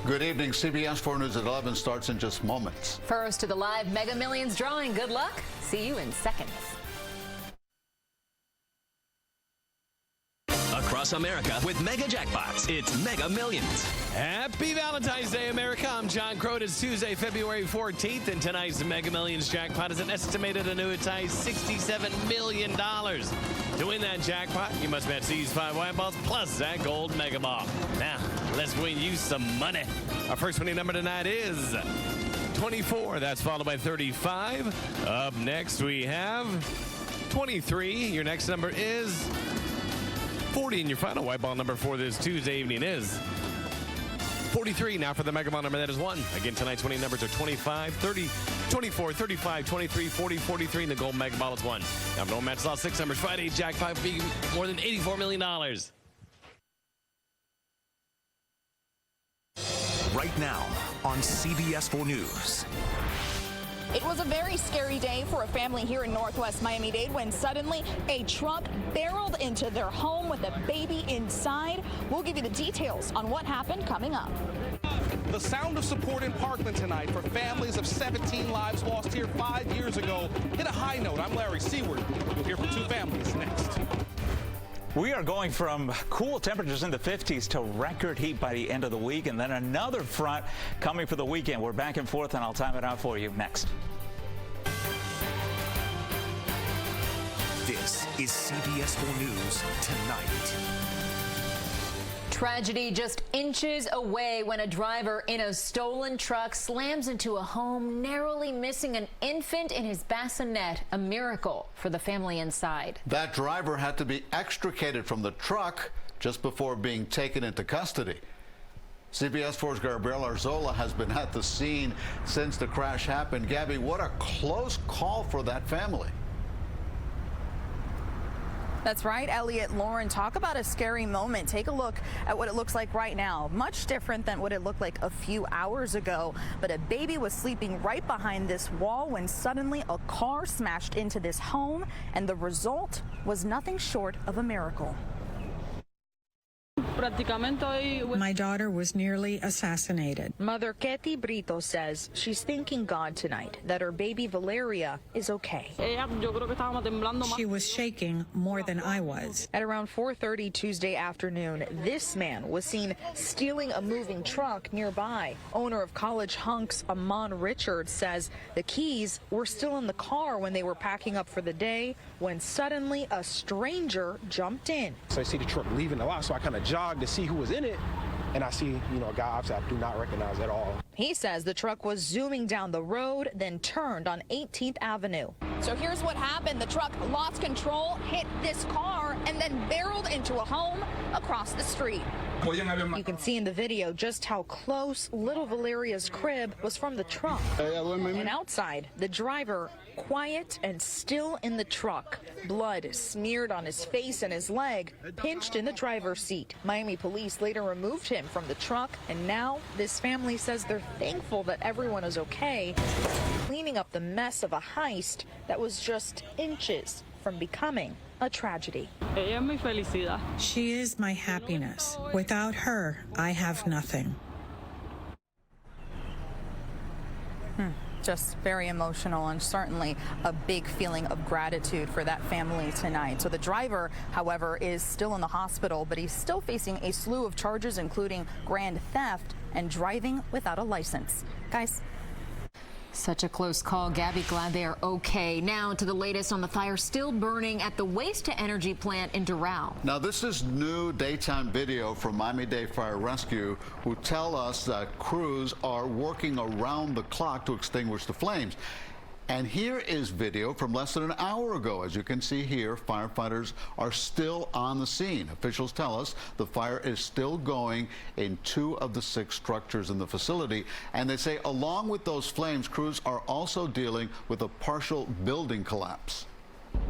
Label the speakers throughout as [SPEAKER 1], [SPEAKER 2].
[SPEAKER 1] Good evening. CBS 4 News at 11 starts in just moments.
[SPEAKER 2] First to the live Mega Millions drawing. Good luck. See you in seconds.
[SPEAKER 3] Across America with mega jackpots, it's Mega Millions.
[SPEAKER 4] Happy Valentine's Day, America. I'm John Crode. It's Tuesday, February 14th, and tonight's Mega Millions jackpot is an estimated annuitized $67 million. To win that jackpot, you must bet these 5 white balls plus that gold mega ball. Now, let's win you some money. Our first winning number tonight is 24. That's followed by 35. Up next, we have 23. Your next number is 40, and your final white ball number for this Tuesday evening is 43. Now for the mega ball number, that is 1. Again, tonight's winning numbers are 25, 30, 24, 35, 23, 40, 43, and the gold mega ball is 1. Now, no match all 6 numbers. Friday jackpot being more than $84 million.
[SPEAKER 3] Right now on CBS 4 News.
[SPEAKER 5] It was a very scary day for a family here in Northwest Miami-Dade when suddenly a truck barreled into their home with a baby inside. We'll give you the details on what happened coming up.
[SPEAKER 6] The sound of support in Parkland tonight for families of 17 lives lost here 5 years ago hit a high note. I'm Larry Seward. We'll hear from 2 families next.
[SPEAKER 7] We are going from cool temperatures in the 50s to record heat by the end of the week, and then another front coming for the weekend. We're back and forth, and I'll time it out for you next.
[SPEAKER 3] This is CBS 4 News Tonight.
[SPEAKER 2] Tragedy just inches away when a driver in a stolen truck slams into a home, narrowly missing an infant in his bassinet. A miracle for the family inside.
[SPEAKER 1] That driver had to be extricated from the truck just before being taken into custody. CBS 4's Gabriel Arzola has been at the scene since the crash happened. Gabby, what a close call for that family.
[SPEAKER 5] That's right, Elliot. Lauren, talk about a scary moment. Take a look at what it looks like right now. Much different than what it looked like a few hours ago. But a baby was sleeping right behind this wall when suddenly a car smashed into this home, and the result was nothing short of a miracle.
[SPEAKER 8] My daughter was nearly assassinated.
[SPEAKER 5] Mother Ketty Brito says she's thanking God tonight that her baby Valeria is okay.
[SPEAKER 8] She was shaking more than I was.
[SPEAKER 5] At around 4:30 Tuesday afternoon, this man was seen stealing a moving truck nearby. Owner of College Hunks, Amon Richards, says the keys were still in the car when they were packing up for the day when suddenly a stranger jumped in.
[SPEAKER 6] So I see the truck leaving the lot, so I kind of jogged to see who was in it, and I see, a guy obviously I do not recognize at all. He says the truck was zooming down the road, then turned on 18th Avenue.
[SPEAKER 5] So here's what happened. The truck lost control, hit this car, and then barreled into a home across the street. You can see in the video just how close little Valeria's crib was from the truck. And outside, the driver, quiet and still in the truck. Blood smeared on his face and his leg, pinched in the driver's seat. Miami police later removed him from the truck, and now this family says they're thankful that everyone is okay, cleaning up the mess of a heist that was just inches from becoming a tragedy.
[SPEAKER 8] She is my happiness. Without her, I have nothing.
[SPEAKER 5] Just very emotional, and certainly a big feeling of gratitude for that family tonight. So the driver, however, is still in the hospital, but he's still facing a slew of charges, including grand theft and driving without a license. Guys.
[SPEAKER 2] Such a close call. Gabby, glad they are okay. Now to the latest on the fire still burning at the waste-to-energy plant in Doral.
[SPEAKER 1] Now, this is new daytime video from Miami-Dade Fire Rescue, who tell us that crews are working around the clock to extinguish the flames. And here is video from less than an hour ago. As you can see here, firefighters are still on the scene. Officials tell us the fire is still going in 2 of the 6 structures in the facility. And they say along with those flames, crews are also dealing with a partial building collapse.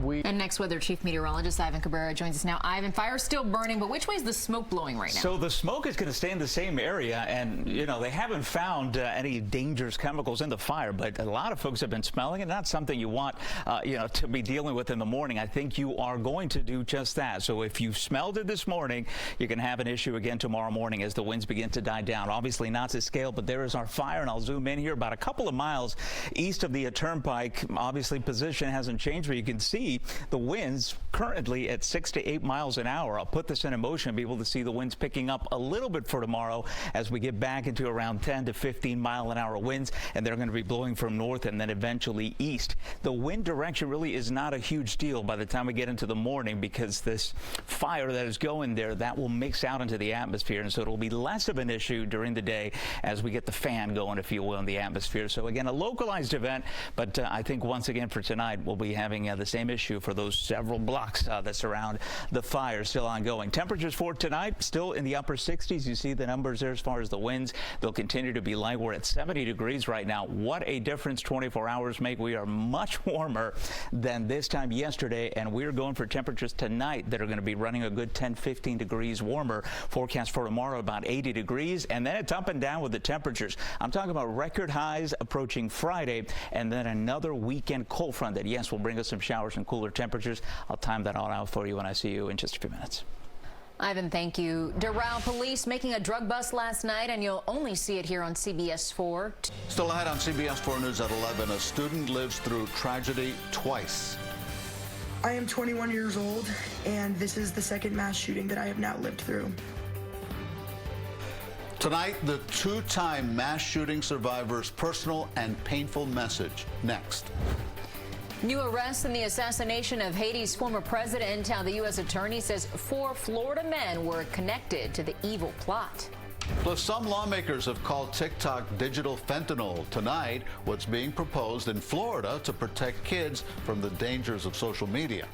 [SPEAKER 2] And next, Weather Chief Meteorologist Ivan Cabrera joins us now. Ivan, fire's still burning, but which way is the smoke blowing right now?
[SPEAKER 7] So the smoke is going to stay in the same area, and you know they haven't found any dangerous chemicals in the fire, but a lot of folks have been smelling it. Not something you want, to be dealing with in the morning. I think you are going to do just that. So if you smelled it this morning, you can have an issue again tomorrow morning as the winds begin to die down. Obviously not to scale, but there is our fire, and I'll zoom in here about a couple of miles east of the turnpike. Obviously, position hasn't changed, but you can see the winds currently at 6 to 8 miles an hour. I'll put this in motion and be able to see the winds picking up a little bit for tomorrow as we get back into around 10 to 15 mile an hour winds, and they're going to be blowing from north and then eventually east. The wind direction really is not a huge deal by the time we get into the morning, because this fire that is going there, that will mix out into the atmosphere, and so it'll be less of an issue during the day as we get the fan going, if you will, in the atmosphere. So again, a localized event, but I think once again for tonight we'll be having the same issue for those several blocks that surround the fire still ongoing. Temperatures for tonight still in the upper 60s. You see the numbers there as far as the winds. They'll continue to be light. We're at 70 degrees right now. What a difference 24 hours make. We are much warmer than this time yesterday, and we're going for temperatures tonight that are going to be running a good 10-15 degrees warmer. Forecast for tomorrow about 80 degrees, and then it's up and down with the temperatures. I'm talking about record highs approaching Friday, and then another weekend cold front that, yes, will bring us some showers and cooler temperatures. I'll time that all out for you when I see you in just a few minutes.
[SPEAKER 2] Ivan, thank you. Doral police making a drug bust last night, and you'll only see it here on CBS 4.
[SPEAKER 1] Still ahead on CBS 4 News at 11, a student lives through tragedy twice.
[SPEAKER 9] I am 21 years old, and this is the second mass shooting that I have now lived through.
[SPEAKER 1] Tonight, the two-time mass shooting survivor's personal and painful message. Next.
[SPEAKER 2] New arrests in the assassination of Haiti's former president. How the U.S. attorney says 4 Florida men were connected to the evil plot.
[SPEAKER 1] Plus, some lawmakers have called TikTok digital fentanyl. Tonight, what's being proposed in Florida to protect kids from the dangers of social media.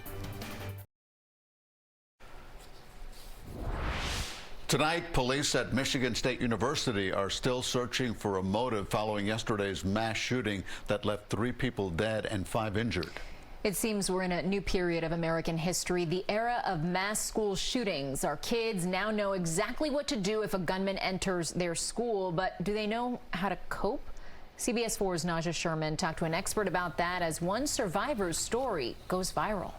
[SPEAKER 1] Tonight, police at Michigan State University are still searching for a motive following yesterday's mass shooting that left 3 people dead and 5 injured.
[SPEAKER 2] It seems we're in a new period of American history, the era of mass school shootings. Our kids now know exactly what to do if a gunman enters their school, but do they know how to cope? CBS 4's Naja Sherman talked to an expert about that as one survivor's story goes viral.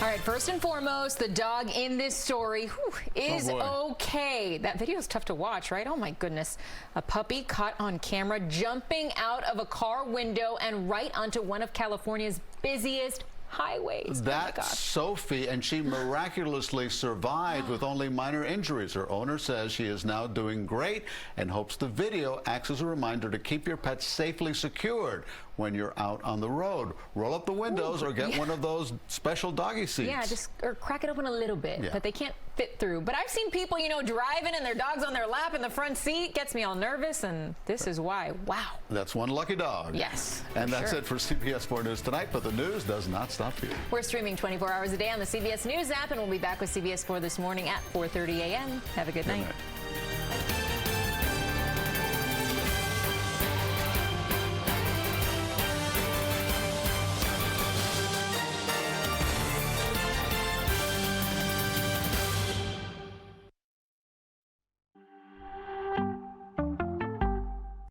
[SPEAKER 2] All right, first and foremost, the dog in this story is okay. That video is tough to watch, right? Oh, my goodness. A puppy caught on camera jumping out of a car window and right onto one of California's busiest highways.
[SPEAKER 1] That's Sophie, and she miraculously survived with only minor injuries. Her owner says she is now doing great and hopes the video acts as a reminder to keep your pets safely secured when you're out on the road. Roll up the windows or get one of those special doggy seats.
[SPEAKER 2] Yeah, or crack it open a little bit, but they can't fit through. But I've seen people, driving and their dog's on their lap in the front seat. Gets me all nervous, and this is why. Wow.
[SPEAKER 1] That's one lucky dog.
[SPEAKER 2] Yes.
[SPEAKER 1] And that's it for CBS 4 News tonight, but the news does not stop here.
[SPEAKER 2] We're streaming 24 hours a day on the CBS News app, and we'll be back with CBS 4 this morning at 4:30 a.m. Have a good night.